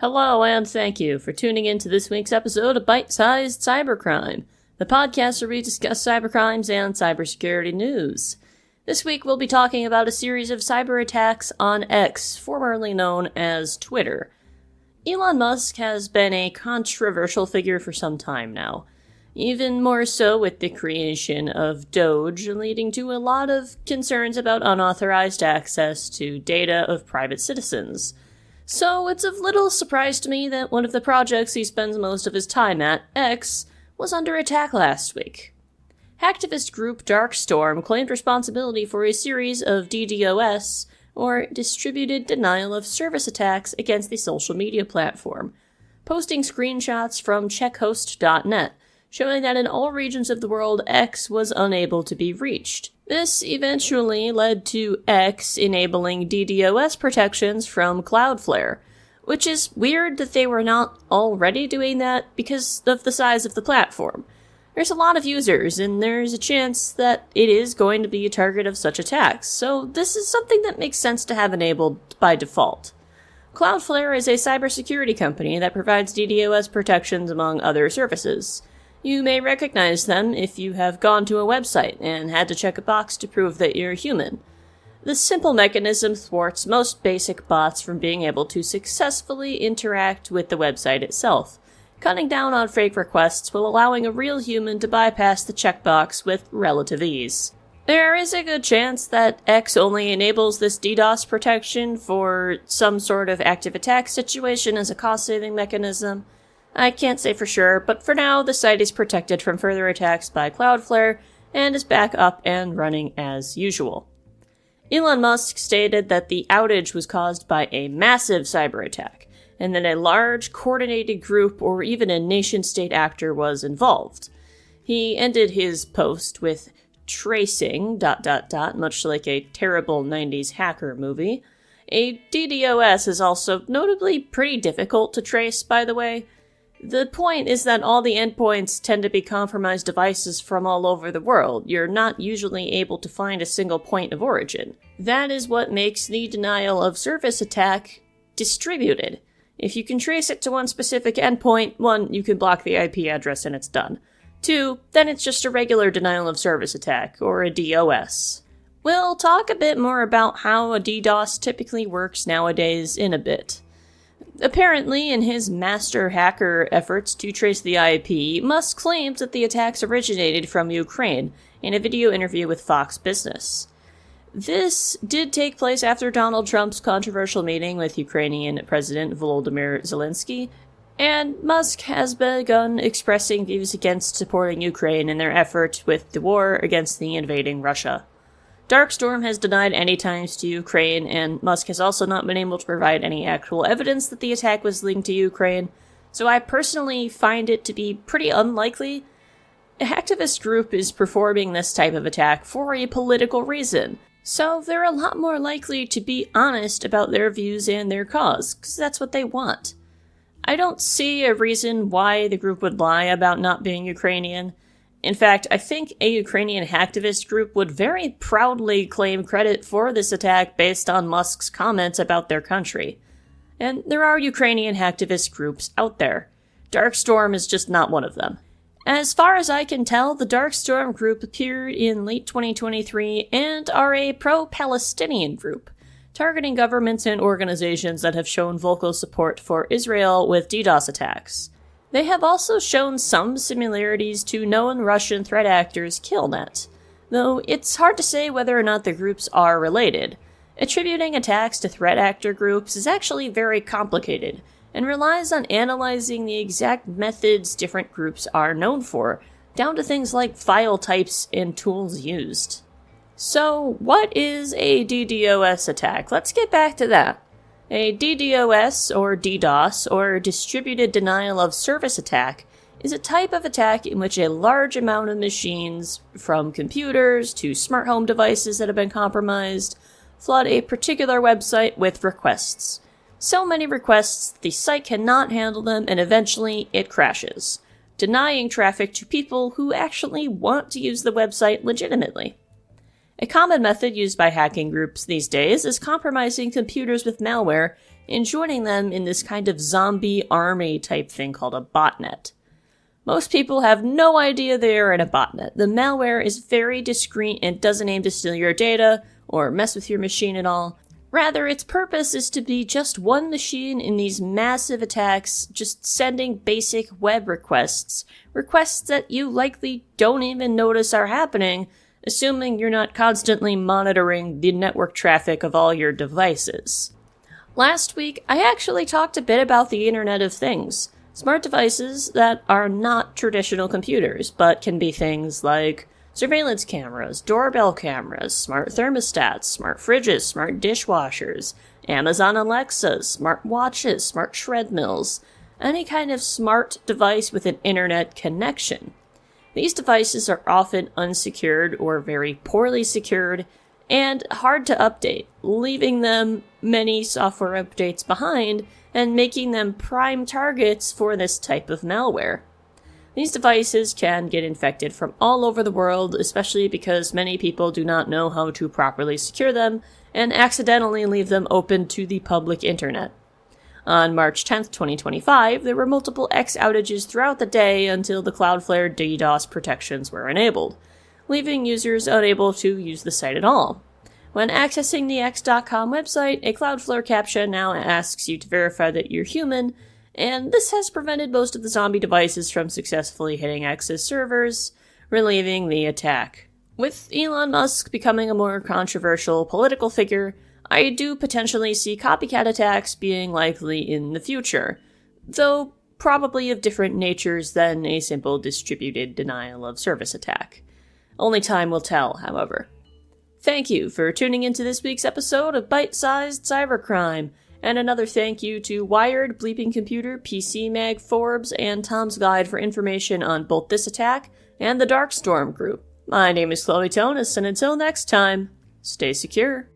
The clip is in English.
Hello, and thank you for tuning in to this week's episode of Bite-Sized Cybercrime, the podcast where we discuss cybercrimes and cybersecurity news. This week we'll be talking about a series of cyber attacks on X, formerly known as Twitter. Elon Musk has been a controversial figure for some time now, even more so with the creation of Doge, leading to a lot of concerns about unauthorized access to data of private citizens. So it's of little surprise to me that one of the projects he spends most of his time at, X, was under attack last week. Hacktivist group Darkstorm claimed responsibility for a series of DDoS, or Distributed Denial of Service attacks against the social media platform, posting screenshots from checkhost.net, showing that in all regions of the world, X was unable to be reached. This eventually led to X enabling DDoS protections from Cloudflare, which is weird that they were not already doing that because of the size of the platform. There's a lot of users, and there's a chance that it is going to be a target of such attacks, so this is something that makes sense to have enabled by default. Cloudflare is a cybersecurity company that provides DDoS protections among other services. You may recognize them if you have gone to a website and had to check a box to prove that you're human. This simple mechanism thwarts most basic bots from being able to successfully interact with the website itself, cutting down on fake requests while allowing a real human to bypass the checkbox with relative ease. There is a good chance that X only enables this DDoS protection for some sort of active attack situation as a cost-saving mechanism. I can't say for sure, but for now, the site is protected from further attacks by Cloudflare and is back up and running as usual. Elon Musk stated that the outage was caused by a massive cyber attack, and that a large, coordinated group or even a nation-state actor was involved. He ended his post with tracing, ... much like a terrible 90s hacker movie. A DDoS is also notably pretty difficult to trace, by the way. The point is that all the endpoints tend to be compromised devices from all over the world. You're not usually able to find a single point of origin. That is what makes the denial of service attack distributed. If you can trace it to one specific endpoint, 1, you can block the IP address and it's done. 2, then it's just a regular denial of service attack, or a DOS. We'll talk a bit more about how a DDoS typically works nowadays in a bit. Apparently, in his master hacker efforts to trace the IP, Musk claimed that the attacks originated from Ukraine in a video interview with Fox Business. This did take place after Donald Trump's controversial meeting with Ukrainian President Volodymyr Zelensky, and Musk has begun expressing views against supporting Ukraine in their effort with the war against the invading Russia. Darkstorm has denied any ties to Ukraine, and Musk has also not been able to provide any actual evidence that the attack was linked to Ukraine, so I personally find it to be pretty unlikely. A hacktivist group is performing this type of attack for a political reason, so they're a lot more likely to be honest about their views and their cause, because that's what they want. I don't see a reason why the group would lie about not being Ukrainian. In fact, I think a Ukrainian hacktivist group would very proudly claim credit for this attack based on Musk's comments about their country. And there are Ukrainian hacktivist groups out there. Darkstorm is just not one of them. As far as I can tell, the Darkstorm group appeared in late 2023 and are a pro-Palestinian group, targeting governments and organizations that have shown vocal support for Israel with DDoS attacks. They have also shown some similarities to known Russian threat actors Killnet, though it's hard to say whether or not the groups are related. Attributing attacks to threat actor groups is actually very complicated, and relies on analyzing the exact methods different groups are known for, down to things like file types and tools used. So, what is a DDoS attack? Let's get back to that. A DDoS, or DDoS, or Distributed Denial of Service attack, is a type of attack in which a large amount of machines, from computers to smart home devices that have been compromised, flood a particular website with requests. So many requests, the site cannot handle them, and eventually it crashes, denying traffic to people who actually want to use the website legitimately. A common method used by hacking groups these days is compromising computers with malware and joining them in this kind of zombie army type thing called a botnet. Most people have no idea they are in a botnet. The malware is very discreet and doesn't aim to steal your data or mess with your machine at all. Rather, its purpose is to be just one machine in these massive attacks, just sending basic web requests that you likely don't even notice are happening, assuming you're not constantly monitoring the network traffic of all your devices. Last week, I actually talked a bit about the Internet of Things. Smart devices that are not traditional computers, but can be things like surveillance cameras, doorbell cameras, smart thermostats, smart fridges, smart dishwashers, Amazon Alexas, smart watches, smart treadmills, any kind of smart device with an internet connection. These devices are often unsecured or very poorly secured and hard to update, leaving them many software updates behind and making them prime targets for this type of malware. These devices can get infected from all over the world, especially because many people do not know how to properly secure them and accidentally leave them open to the public internet. On March 10th, 2025, there were multiple X outages throughout the day until the Cloudflare DDoS protections were enabled, leaving users unable to use the site at all. When accessing the X.com website, a Cloudflare CAPTCHA now asks you to verify that you're human, and this has prevented most of the zombie devices from successfully hitting X's servers, relieving the attack. With Elon Musk becoming a more controversial political figure, I do potentially see copycat attacks being likely in the future, though probably of different natures than a simple distributed denial of service attack. Only time will tell, however. Thank you for tuning into this week's episode of Bite-Sized Cybercrime, and another thank you to Wired, Bleeping Computer, PC Mag, Forbes, and Tom's Guide for information on both this attack and the Darkstorm group. My name is Chloe Tonis, and until next time, stay secure.